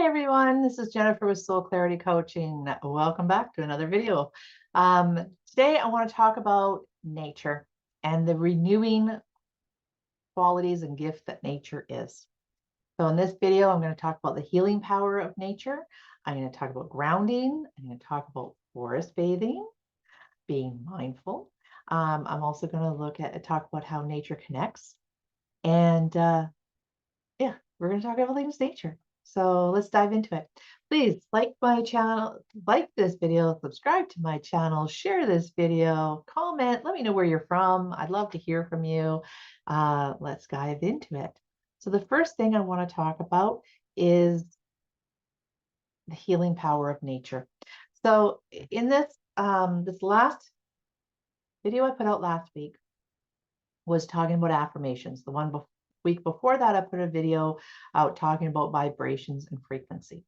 everyone, this is Jennifer with Soul Clarity Coaching. Welcome back to another video. Today I want to talk about nature and the renewing qualities and gift that nature is. So in this video, I'm going to talk about the healing power of nature. I'm going to talk about grounding. I'm going to talk about forest bathing, being mindful. I'm also going to talk about how nature connects. And yeah, we're going to talk about all things nature. So let's dive into it. Please like my channel, like this video, subscribe to my channel, share this video, comment, let me know where you're from. I'd love to hear from you. Let's dive into it. So the first thing I want to talk about is the healing power of nature. So in this, this last video I put out last week was talking about affirmations. The week before that, I put a video out talking about vibrations and frequency.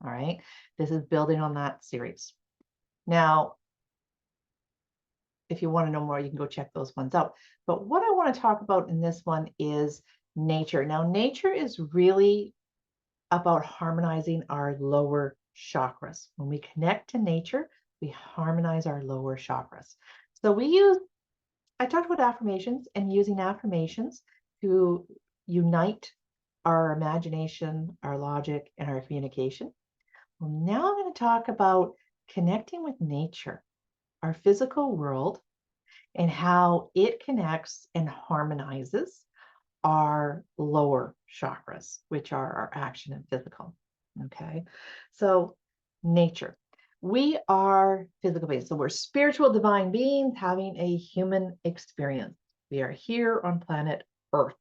All right. This is building on that series. Now, if you want to know more, you can go check those ones out. But what I want to talk about in this one is nature. Now, nature is really about harmonizing our lower chakras. When we connect to nature, we harmonize our lower chakras. So I talked about affirmations and using affirmations to unite our imagination, our logic, and our communication. Well, now I'm going to talk about connecting with nature, our physical world, and how it connects and harmonizes our lower chakras, which are our action and physical. Okay, so nature. We are physical beings. So we're spiritual divine beings having a human experience. We are here on planet Earth.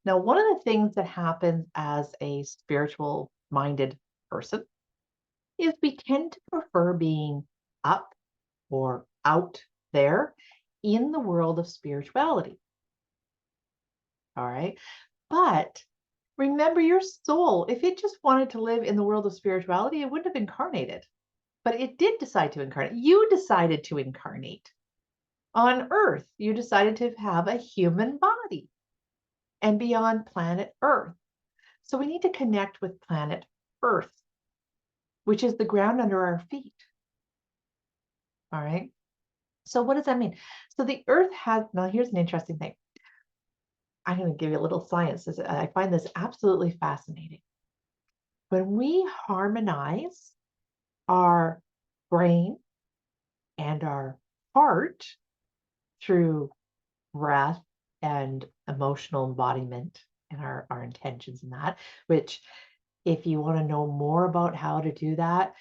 Now, one of the things that happens as a spiritual minded person is we tend to prefer being up or out there in the world of spirituality. All right. But remember, your soul, if it just wanted to live in the world of spirituality, it wouldn't have incarnated. But it did decide to incarnate. You decided to incarnate on Earth. You decided to have a human body and be on planet Earth. So we need to connect with planet Earth, which is the ground under our feet. All right. So what does that mean? So the Earth now here's an interesting thing. I'm going to give you a little science. I find this absolutely fascinating. When we harmonize our brain and our heart through breath and emotional embodiment and our intentions in that, which if you want to know more about how to do that,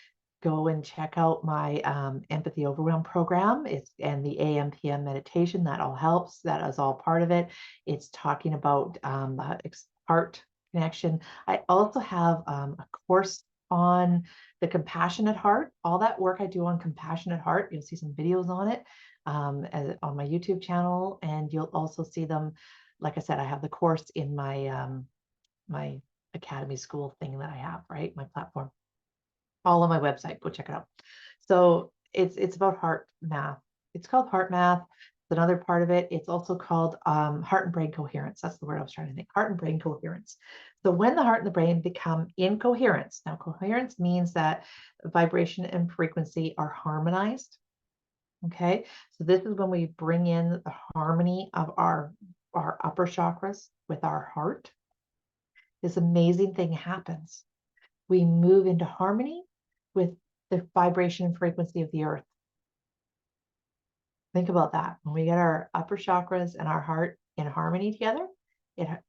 go and check out my empathy overwhelm program. And the AM/PM meditation, that all helps. That is all part of it. It's talking about the heart connection. I also have a course on the compassionate heart. All that work I do on compassionate heart, you'll see some videos on it on my YouTube channel, and you'll also see them. Like I said, I have the course in my my academy school thing that I have, right? My platform, all on my website. Go check it out. So it's about heart math. It's called heart math. It's another part of it. It's also called heart and brain coherence. That's the word I was trying to think. Heart and brain coherence. So when the heart and the brain become in coherence, now coherence means that vibration and frequency are harmonized. Okay, so this is when we bring in the harmony of our upper chakras with our heart. This amazing thing happens. We move into harmony with the vibration and frequency of the earth. Think about that. When we get our upper chakras and our heart in harmony together,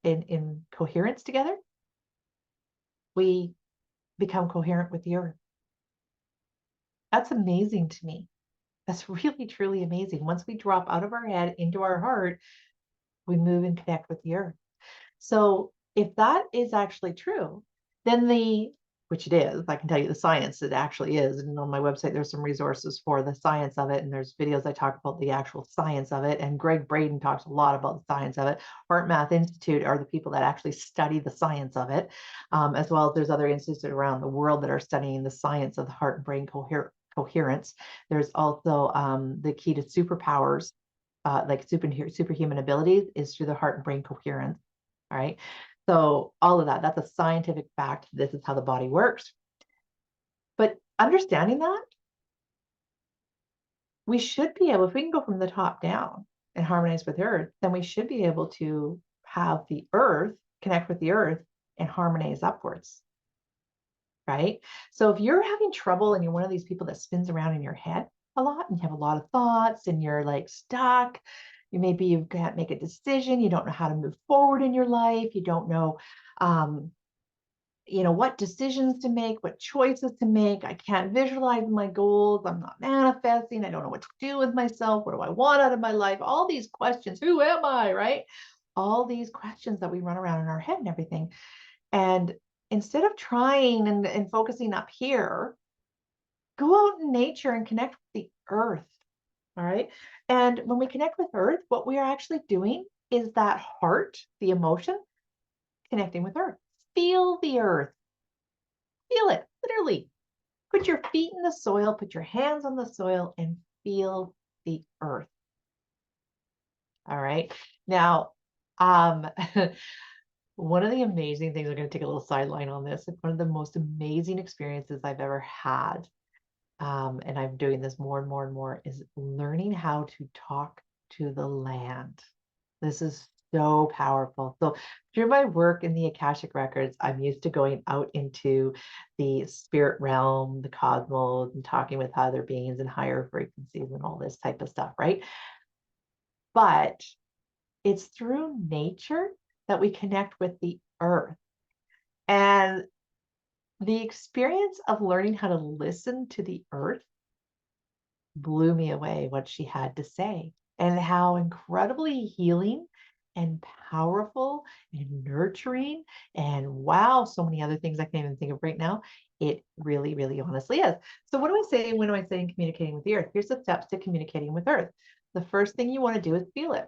in coherence together, we become coherent with the earth. That's amazing to me. That's really, truly amazing. Once we drop out of our head into our heart, we move and connect with the earth. So if that is actually true, then which it is, I can tell you the science, it actually is. And on my website, there's some resources for the science of it. And there's videos I talk about the actual science of it. And Greg Braden talks a lot about the science of it. Heart Math Institute are the people that actually study the science of it, as well as there's other institutes around the world that are studying the science of the heart and brain coherence. There's also the key to superpowers, like superhuman abilities, is through the heart and brain coherence. All right. So all of that, that's a scientific fact. This is how the body works. But understanding that, we should be able, if we can go from the top down and harmonize with earth, then we should be able to have the earth connect with the earth and harmonize upwards, right? So if you're having trouble and you're one of these people that spins around in your head a lot and you have a lot of thoughts and you're like stuck, maybe you can't make a decision, you don't know how to move forward in your life, you don't know what decisions to make, what choices to make. I can't visualize my goals. I'm not manifesting. I don't know what to do with myself. What do I want out of my life? All these questions. Who am I? Right? All these questions that we run around in our head and everything. And instead of trying and focusing up here, go out in nature and connect with the earth. All right. And when we connect with earth, what we are actually doing is that heart, the emotion, connecting with earth. Feel the earth. Feel it, literally. Put your feet in the soil, put your hands on the soil, and feel the earth. All right. Now, one of the amazing things, I'm going to take a little sideline on this. One of the most amazing experiences I've ever had, and I'm doing this more and more and more, is learning how to talk to the land. This is so powerful. So through my work in the Akashic Records, I'm used to going out into the spirit realm, the cosmos, and talking with other beings and higher frequencies and all this type of stuff, right? But it's through nature that we connect with the earth. And the experience of learning how to listen to the earth blew me away, what she had to say and how incredibly healing and powerful and nurturing and wow, so many other things I can't even think of right now. It really, really honestly is. So what do I say when am I saying communicating with the earth? Here's the steps to communicating with earth. The first thing you want to do is feel it.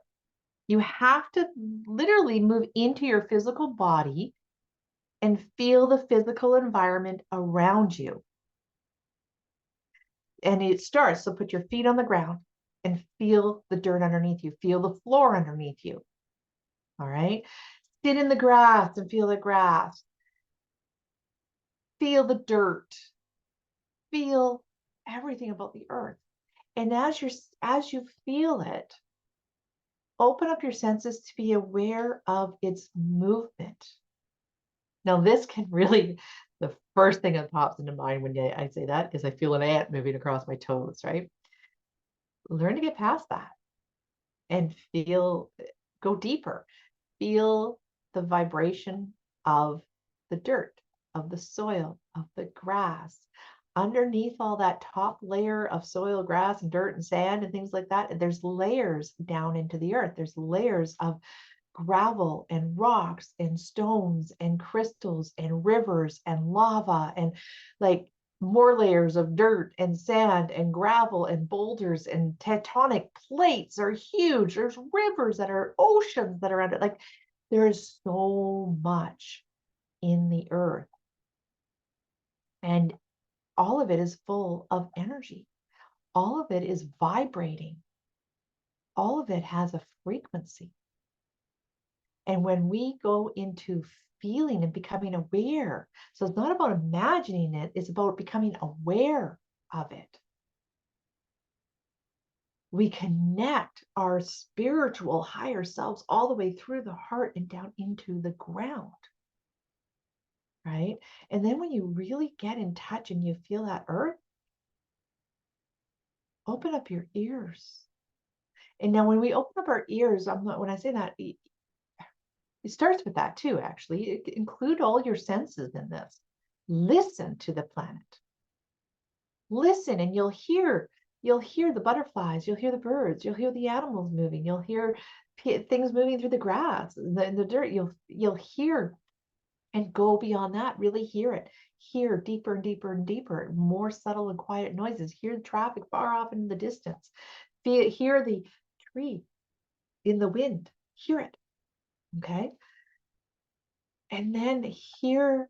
You have to literally move into your physical body and feel the physical environment around you. And it starts, so put your feet on the ground and feel the dirt underneath you, feel the floor underneath you. All right. Sit in the grass and feel the grass. Feel the dirt. Feel everything about the earth. And as you feel it, open up your senses to be aware of its movement. Now, this can really, the first thing that pops into mind when I say that is I feel an ant moving across my toes, right? Learn to get past that and go deeper. Feel the vibration of the dirt, of the soil, of the grass. Underneath all that top layer of soil, grass, and dirt and sand and things like that, there's layers down into the earth. There's layers of gravel and rocks and stones and crystals and rivers and lava and like more layers of dirt and sand and gravel and boulders and tectonic plates are huge. There's rivers that are oceans that are under, like there is so much in the earth. And all of it is full of energy. All of it is vibrating. All of it has a frequency. And when we go into feeling and becoming aware, so it's not about imagining it, it's about becoming aware of it. We connect our spiritual higher selves all the way through the heart and down into the ground. Right? And then when you really get in touch and you feel that earth, open up your ears. And now when we open up our ears, when I say that, it starts with that too, actually. Include all your senses in this. Listen to the planet. Listen and you'll hear the butterflies, you'll hear the birds, you'll hear the animals moving, you'll hear things moving through the grass and the dirt. You'll hear and go beyond that, really hear it. Hear deeper and deeper and deeper, more subtle and quiet noises. Hear the traffic far off in the distance. Hear the tree in the wind. Hear it. Okay. And then hear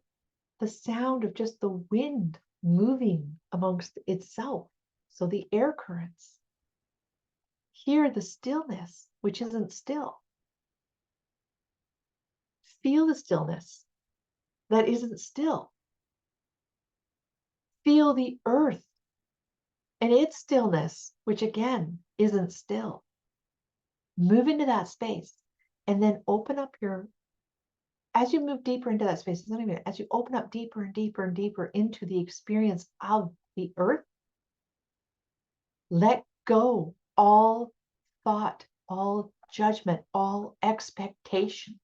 the sound of just the wind moving amongst itself. So the air currents. Hear the stillness, which isn't still. Feel the stillness that isn't still. Feel the earth and its stillness, which again isn't still. Move into that space and then open up as you move deeper into that space, as you open up deeper and deeper and deeper into the experience of the earth, let go all thought, all judgment, all expectation,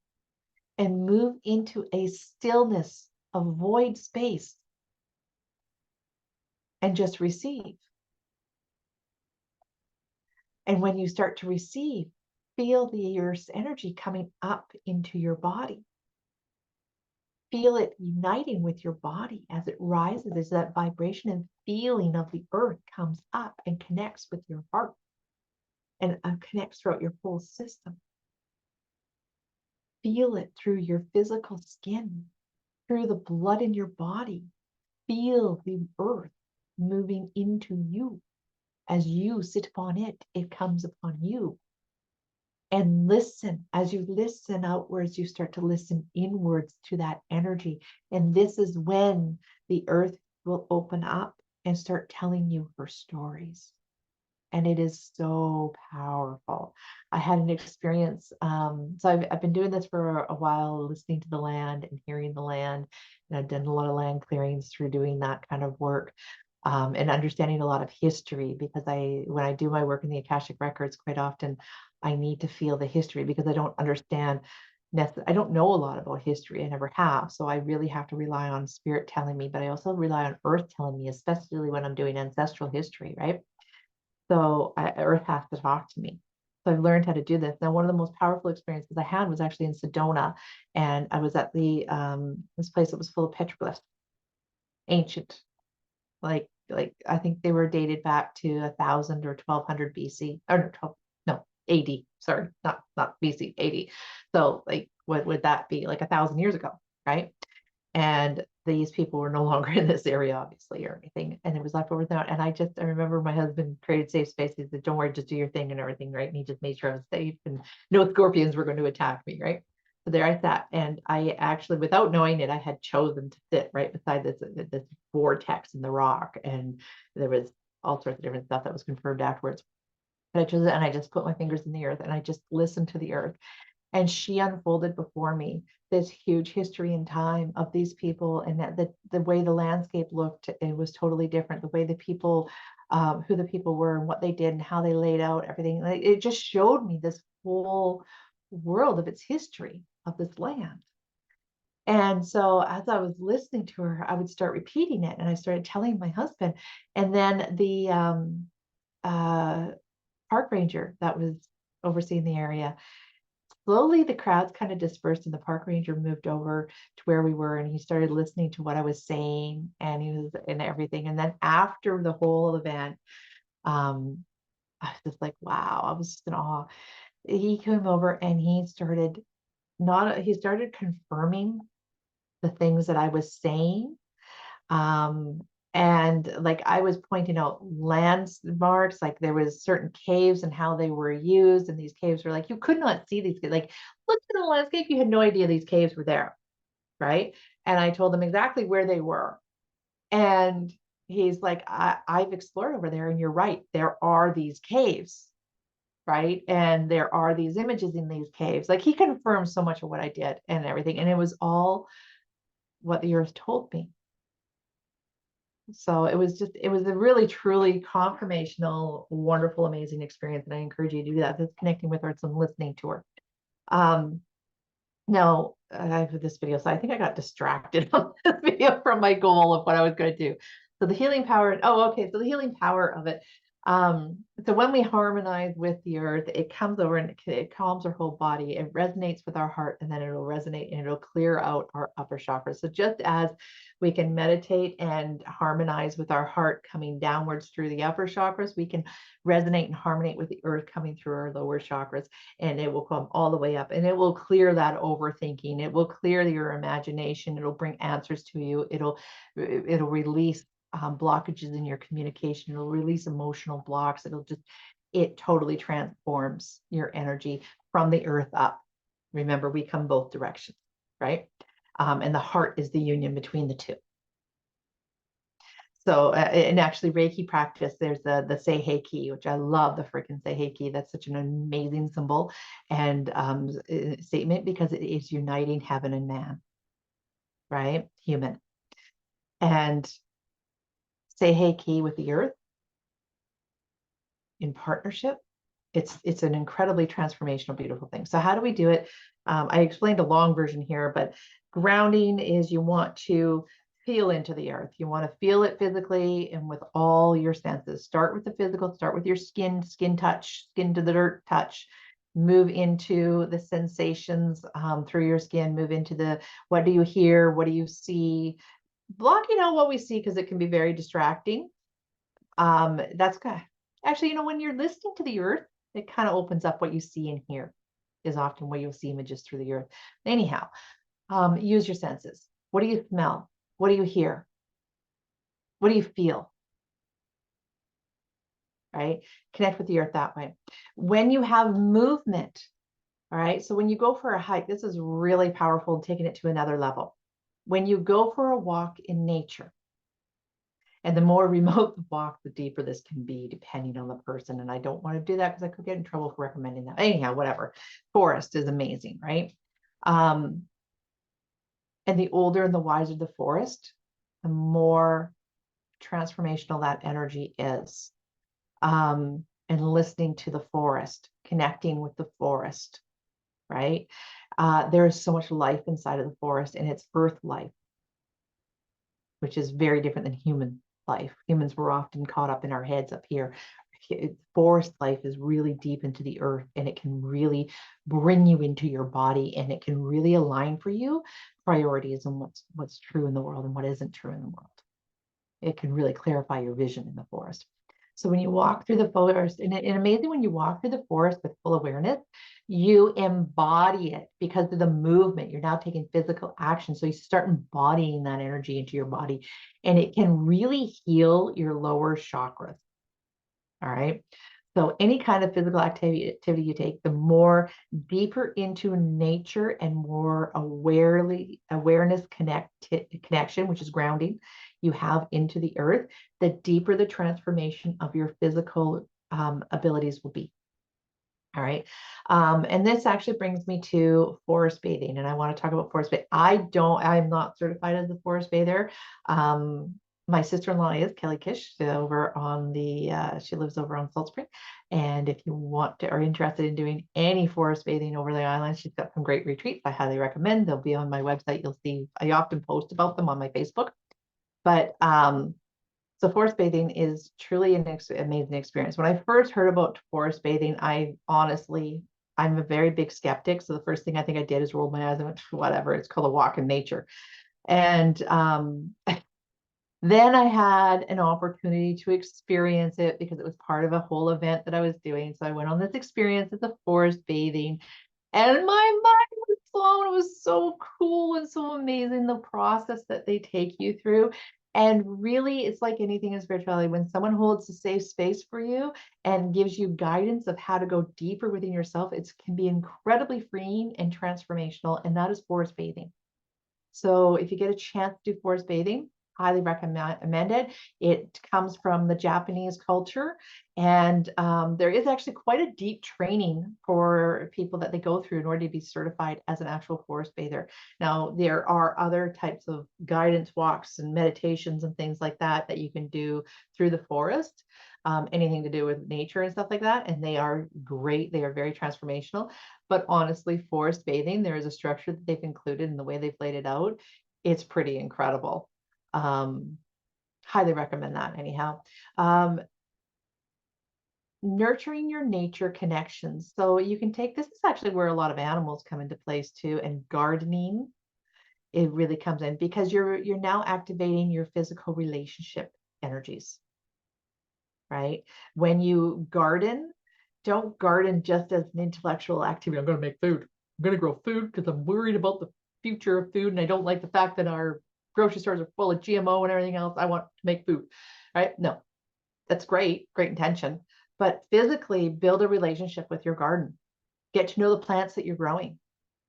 and move into a stillness, a void space, and just receive. And when you start to receive, feel the earth's energy coming up into your body. Feel it uniting with your body as it rises, as that vibration and feeling of the earth comes up and connects with your heart and connects throughout your whole system. Feel it through your physical skin, through the blood in your body. Feel the earth moving into you. As you sit upon it, it comes upon you. And listen. As you listen outwards, you start to listen inwards to that energy. And this is when the earth will open up and start telling you her stories. And it is so powerful. I had an experience. So I've been doing this for a while, listening to the land and hearing the land. And I've done a lot of land clearings through doing that kind of work. And understanding a lot of history, because when I do my work in the Akashic Records, quite often I need to feel the history because I don't understand. I don't know a lot about history. I never have. So I really have to rely on spirit telling me, but I also rely on earth telling me, especially when I'm doing ancestral history, right? So earth has to talk to me. So I've learned how to do this. Now, one of the most powerful experiences I had was actually in Sedona. And I was at this place that was full of petroglyphs, ancient, like I think they were dated back to 1000 or 1200 BC, or 12, no, AD. Sorry, not BC, AD. So like, what would that be? Like 1000 years ago, right? And these people were no longer in this area, obviously, or anything. And it was left over there. And I remember my husband created safe space. He said, don't worry, just do your thing and everything, right? And he just made sure I was safe and no scorpions were going to attack me, right? So there I sat. And I actually, without knowing it, I had chosen to sit right beside this vortex in the rock. And there was all sorts of different stuff that was confirmed afterwards. But I chose it and I just put my fingers in the earth and I just listened to the earth. And she unfolded before me this huge history and time of these people, and that the way the landscape looked, it was totally different. The way the people, who the people were and what they did and how they laid out everything, like, it just showed me this whole world of its history of this land. And so as I was listening to her, I would start repeating it, and I started telling my husband. And then the park ranger that was overseeing the area, slowly the crowds kind of dispersed and the park ranger moved over to where we were, and he started listening to what I was saying, and he was in everything. And then after the whole event, I was just like, wow, I was just in awe. He came over and he started confirming the things that I was saying. Um, and like I was pointing out landmarks, like there was certain caves and how they were used. And these caves were like, you could not see these, like, look at the landscape, you had no idea these caves were there, right? And I told him exactly where they were. And he's like, I've explored over there, and you're right, there are these caves, right? And there are these images in these caves. Like, he confirmed so much of what I did and everything. And it was all what the earth told me. So it was a really, truly confirmational, wonderful, amazing experience. And I encourage you to do that. Just connecting with her and some listening to her. Now I have this video, so I think I got distracted on this video from my goal of what I was going to do. So the healing power, okay. So the healing power of it. So when we harmonize with the earth, it comes over and it calms our whole body. It resonates with our heart, and then it'll resonate and it'll clear out our upper chakras. So just as we can meditate and harmonize with our heart coming downwards through the upper chakras, we can resonate and harmonize with the earth coming through our lower chakras, and it will come all the way up, and it will clear that overthinking. It will clear your imagination. It'll bring answers to you. It'll release blockages in your communication. It'll release emotional blocks. It totally transforms your energy from the earth up. Remember, we come both directions. right? And the heart is the union between the two. So, and actually Reiki practice, there's the Seiheki, which I love, the freaking Seiheki. That's such an amazing symbol and statement, because it is uniting heaven and man, right? Human. And Seiheki with the earth in partnership, it's an incredibly transformational, beautiful thing. So how do we do it? I explained a long version here, but grounding is you want to feel into the earth. You want to feel it physically and with all your senses. Start with the physical, start with your skin touch, skin to the dirt touch, move into the sensations through your skin, move into the, what do you hear? What do you see? Blocking out what we see, because it can be very distracting. That's good. Actually, when you're listening to the earth, it kind of opens up what you see and hear, is often where you'll see images through the earth. Anyhow, use your senses. What do you smell? What do you hear? What do you feel? Right? Connect with the earth that way. When you have movement, all right, so when you go for a hike, this is really powerful, taking it to another level. When you go for a walk in nature, and the more remote the walk, the deeper this can be, depending on the person. And I don't want to do that because I could get in trouble for recommending that. Anyhow, whatever. Forest is amazing, right? And the older and the wiser the forest, the more transformational that energy is. And listening to the forest, connecting with the forest, right? There is so much life inside of the forest, and it's earth life, which is very different than human life. Humans were often caught up in our heads up here. Forest life is really deep into the earth, and it can really bring you into your body, and it can really align for you priorities and what's true in the world and what isn't true in the world. It can really clarify your vision in the forest. So when you walk through the forest, and amazing, when you walk through the forest with full awareness, you embody it because of the movement. You're now taking physical action. So you start embodying that energy into your body, and it can really heal your lower chakras. All right. So any kind of physical activity you take, the more deeper into nature and more awareness connection, which is grounding, you have into the earth, the deeper the transformation of your physical abilities will be. All right. And this actually brings me to forest bathing. And I want to talk about forest bathing. I'm not certified as a forest bather. My sister-in-law is Kelly Kish over on she lives over on Salt Spring. And if you are interested in doing any forest bathing over the island, she's got some great retreats. I highly recommend. They'll be on my website. You'll see, I often post about them on my Facebook. But so forest bathing is truly an amazing experience. When I first heard about forest bathing, I'm a very big skeptic. So the first thing I think I did is roll my eyes and went, whatever, it's called a walk in nature. And then I had an opportunity to experience it because it was part of a whole event that I was doing. So I went on this experience at the forest bathing, and my mind was blown. It was so cool and so amazing, the process that they take you through. And really, it's like anything in spirituality. When someone holds a safe space for you and gives you guidance of how to go deeper within yourself, it can be incredibly freeing and transformational. And that is forest bathing. So if you get a chance to do forest bathing, highly recommend it. It comes from the Japanese culture, and there is actually quite a deep training for people that they go through in order to be certified as an actual forest bather. Now, there are other types of guidance walks and meditations and things like that you can do through the forest, anything to do with nature and stuff like that, and they are great. They are very transformational. But honestly, forest bathing, there is a structure that they've included in the way they've laid it out. It's pretty incredible. Highly recommend that anyhow. Nurturing your nature connections. So you can this is actually where a lot of animals come into place too, and gardening, it really comes in because you're now activating your physical relationship energies, right? When you garden, don't garden just as an intellectual activity. I'm going to make food. I'm going to grow food because I'm worried about the future of food, and I don't like the fact that our grocery stores are full of GMO and everything else. I want to make food, right? No, that's great intention, but physically build a relationship with your garden. Get to know the plants that you're growing.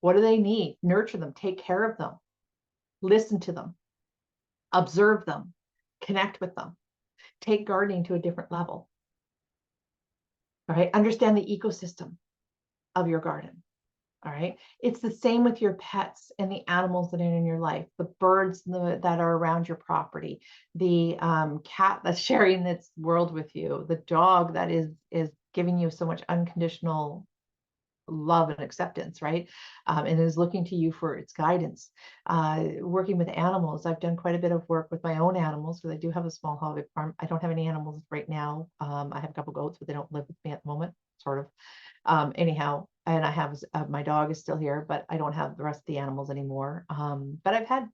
What do they need? Nurture them, take care of them, listen to them, observe them, connect with them, take gardening to a different level. All right. Understand the ecosystem of your garden. All right. It's the same with your pets and the animals that are in your life, the birds that are around your property, the cat that's sharing its world with you, the dog that is giving you so much unconditional love and acceptance, right? And is looking to you for its guidance. Working with animals, I've done quite a bit of work with my own animals because I do have a small hobby farm. I don't have any animals right now. I have a couple goats, but they don't live with me at the moment, sort of. Anyhow, and I have my dog is still here, but I don't have the rest of the animals anymore. But I've had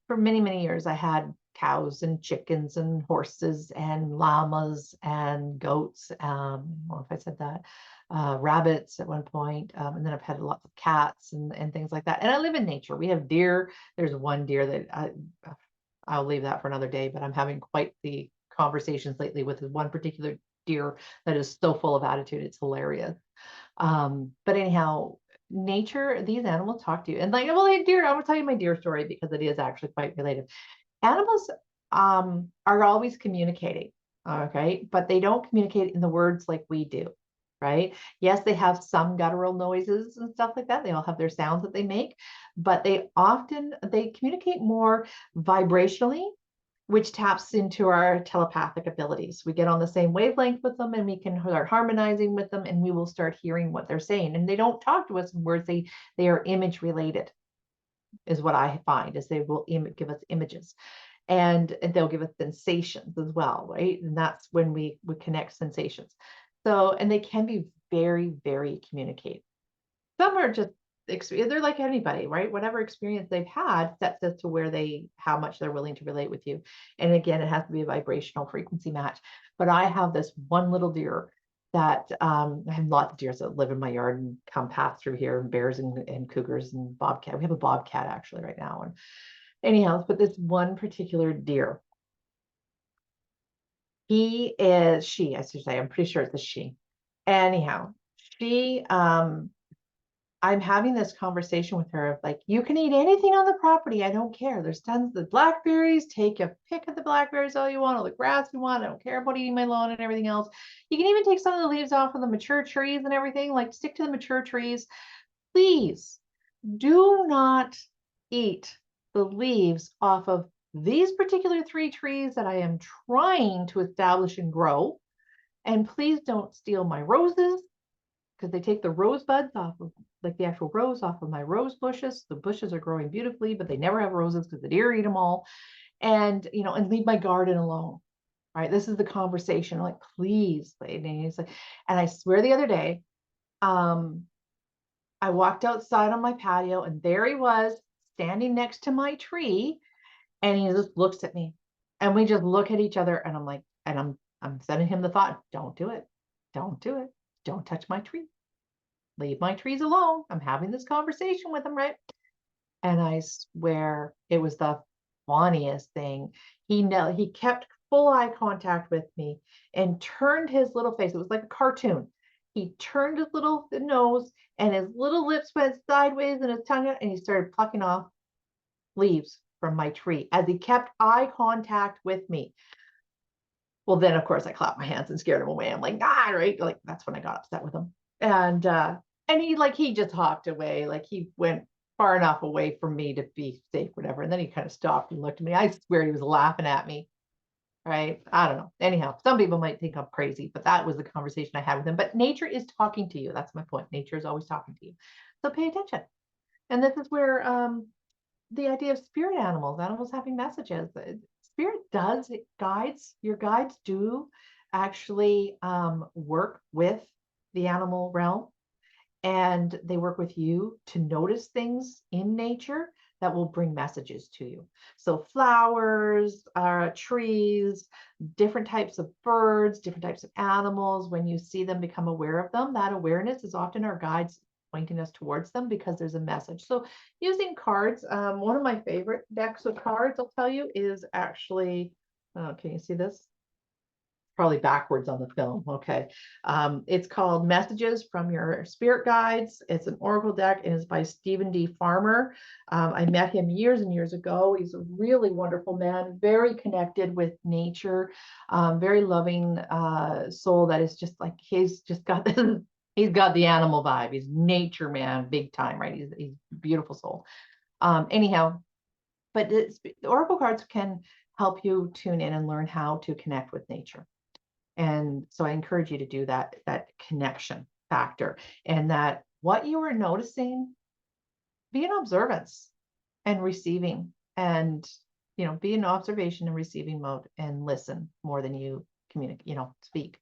for many, many years, I had cows and chickens and horses and llamas and goats. I don't know if I said that, rabbits at one point. And then I've had lots of cats and things like that. And I live in nature. We have deer. There's one deer that I'll leave that for another day, but I'm having quite the conversations lately with one particular deer that is so full of attitude. It's hilarious. But anyhow, nature, these animals talk to you. And like, well, deer, I will tell you my deer story because it is actually quite related. Animals are always communicating, okay, but they don't communicate in the words like we do, right? Yes, they have some guttural noises and stuff like that. They all have their sounds that they make, but they communicate more vibrationally, which taps into our telepathic abilities. We get on the same wavelength with them and we can start harmonizing with them and we will start hearing what they're saying. And they don't talk to us in words, they are image related, is what I find, is they will give us images and they'll give us sensations as well, right? And that's when we connect sensations. So, and they can be very, very communicative. Some are just they're like anybody, right? Whatever experience they've had sets as to how much they're willing to relate with you. And again, it has to be a vibrational frequency match. But I have this one little deer that I have lots of deers that live in my yard and come pass through here, and bears and cougars and bobcat. We have a bobcat actually right now. And anyhow, but this one particular deer, I should say, I'm pretty sure it's a she. Anyhow, she I'm having this conversation with her of like, you can eat anything on the property. I don't care. There's tons of blackberries. Take a pick of the blackberries all you want, all the grass you want. I don't care about eating my lawn and everything else. You can even take some of the leaves off of the mature trees and everything. Like, stick to the mature trees. Please do not eat the leaves off of these particular 3 trees that I am trying to establish and grow. And please don't steal my roses, because they take the rose buds off of, like the actual rose off of my rose bushes. The bushes are growing beautifully, but they never have roses because the deer eat them all. And, and leave my garden alone. Right. This is the conversation. I'm like, please. And he's like, and I swear the other day, I walked outside on my patio and there he was standing next to my tree. And he just looks at me and we just look at each other. And I'm like, and I'm sending him the thought, don't do it. Don't do it. Don't touch my tree. Leave my trees alone. I'm having this conversation with him, right? And I swear it was the funniest thing. He kept full eye contact with me and turned his little face. It was like a cartoon. He turned his little nose and his little lips went sideways and his tongue out, and he started plucking off leaves from my tree as he kept eye contact with me. Well, then of course I clapped my hands and scared him away. I'm like, right? Like, that's when I got upset with him. And he just hopped away. Like, he went far enough away from me to be safe, whatever. And then he kind of stopped and looked at me. I swear he was laughing at me. Right. I don't know. Anyhow, some people might think I'm crazy, but that was the conversation I had with him. But nature is talking to you. That's my point. Nature is always talking to you. So pay attention. And this is where the idea of spirit animals having messages. Spirit does, your guides do actually work with the animal realm, and they work with you to notice things in nature that will bring messages to you. So flowers, trees, different types of birds, different types of animals, when you see them, become aware of them. That awareness is often our guides pointing us towards them because there's a message. So using cards, one of my favorite decks of cards, I'll tell you, is actually, can you see this? probably backwards on the film. Okay. It's called Messages from Your Spirit Guides. It's an oracle deck and it's by Stephen D. Farmer. I met him years and years ago. He's a really wonderful man, very connected with nature, very loving soul that is just like, he's just got this, he's got the animal vibe. He's nature man, big time, right? He's a beautiful soul. Anyhow, but the oracle cards can help you tune in and learn how to connect with nature. And so I encourage you to do that connection factor, and that what you are noticing, be in observance and receiving, and be in observation and receiving mode, and listen more than you communicate, speak.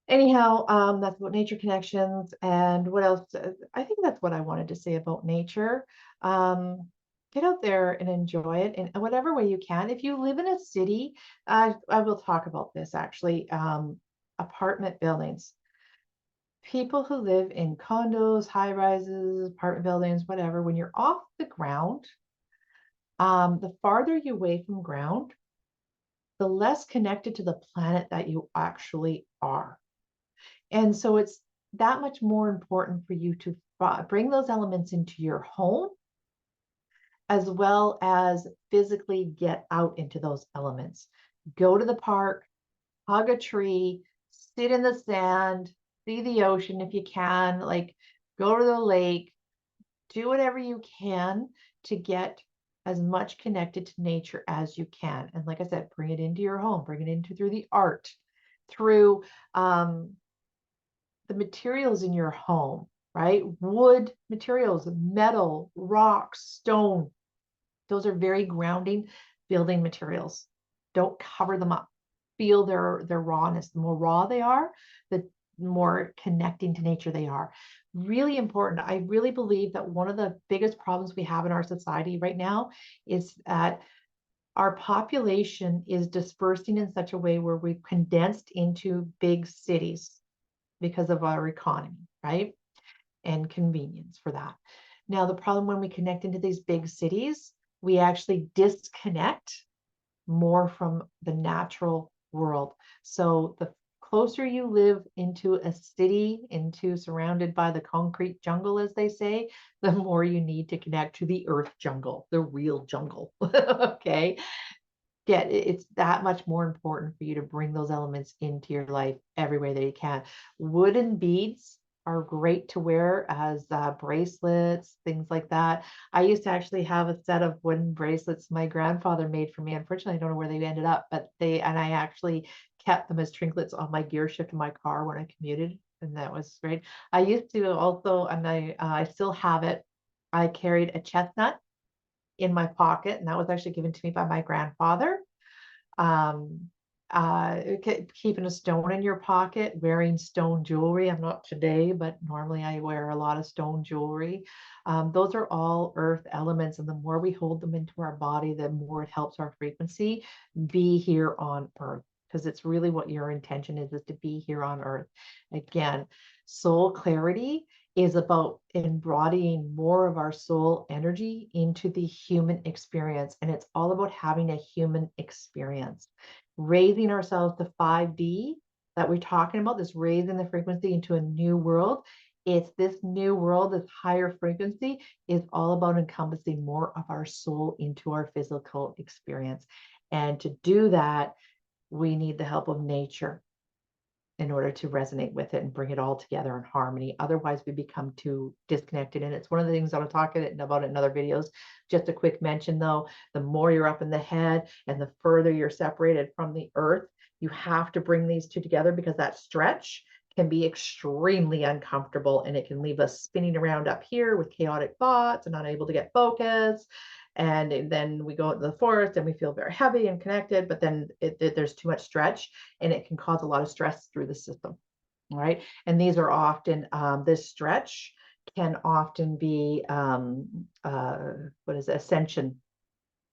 Anyhow, that's about nature connections. And what else? I think that's what I wanted to say about nature. Get out there and enjoy it in whatever way you can. If you live in a city, I will talk about this actually. Apartment buildings. People who live in condos, high rises, apartment buildings, whatever, when you're off the ground, the farther you away from ground, the less connected to the planet that you actually are. And so it's that much more important for you to bring those elements into your home, as well as physically get out into those elements. Go to the park, hug a tree, sit in the sand, see the ocean if you can, like go to the lake, do whatever you can to get as much connected to nature as you can. And like I said, bring it into your home, bring it into through the art, through the materials in your home, right? Wood materials, metal, rocks, stone. Those are very grounding building materials. Don't cover them up. Feel their rawness. The more raw they are, the more connecting to nature they are. Really important. I really believe that one of the biggest problems we have in our society right now is that our population is dispersing in such a way where we've condensed into big cities because of our economy, right? And convenience for that. Now, the problem when we connect into these big cities, we actually disconnect more from the natural world. So the closer you live into a city, into surrounded by the concrete jungle, as they say, the more you need to connect to the earth jungle, the real jungle. Okay. It's that much more important for you to bring those elements into your life every way that you can. Wooden beads are great to wear as bracelets, things like that. I used to actually have a set of wooden bracelets my grandfather made for me. Unfortunately, I don't know where they ended up, but I actually kept them as trinkets on my gear shift in my car when I commuted, and that was great. I used to also, and I still have it, I carried a chestnut in my pocket, and that was actually given to me by my grandfather. Um, Keeping a stone in your pocket, wearing stone jewelry. I'm not today, but normally I wear a lot of stone jewelry. Those are all earth elements, and the more we hold them into our body, the more it helps our frequency be here on earth, because it's really what your intention is to be here on earth. Again, soul clarity is about embodying more of our soul energy into the human experience. And it's all about having a human experience, raising ourselves to 5D that we're talking about, this raising the frequency into a new world. It's this new world, this higher frequency is all about encompassing more of our soul into our physical experience. And to do that, we need the help of nature in order to resonate with it and bring it all together in harmony. Otherwise, we become too disconnected. And it's one of the things I'll talk about in other videos. Just a quick mention though, the more you're up in the head and the further you're separated from the earth, you have to bring these two together, because that stretch can be extremely uncomfortable, and it can leave us spinning around up here with chaotic thoughts and unable to get focus. And then we go into the forest and we feel very heavy and connected, but then there's too much stretch, and it can cause a lot of stress through the system. All right. And these are often, this stretch can often be, ascension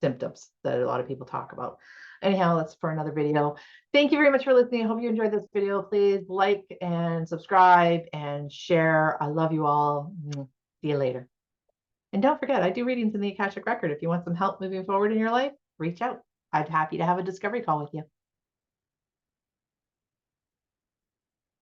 symptoms that a lot of people talk about. Anyhow, that's for another video. Thank you very much for listening. I hope you enjoyed this video. Please like and subscribe and share. I love you all. See you later. And don't forget, I do readings in the Akashic Record. If you want some help moving forward in your life, reach out. I'm happy to have a discovery call with you.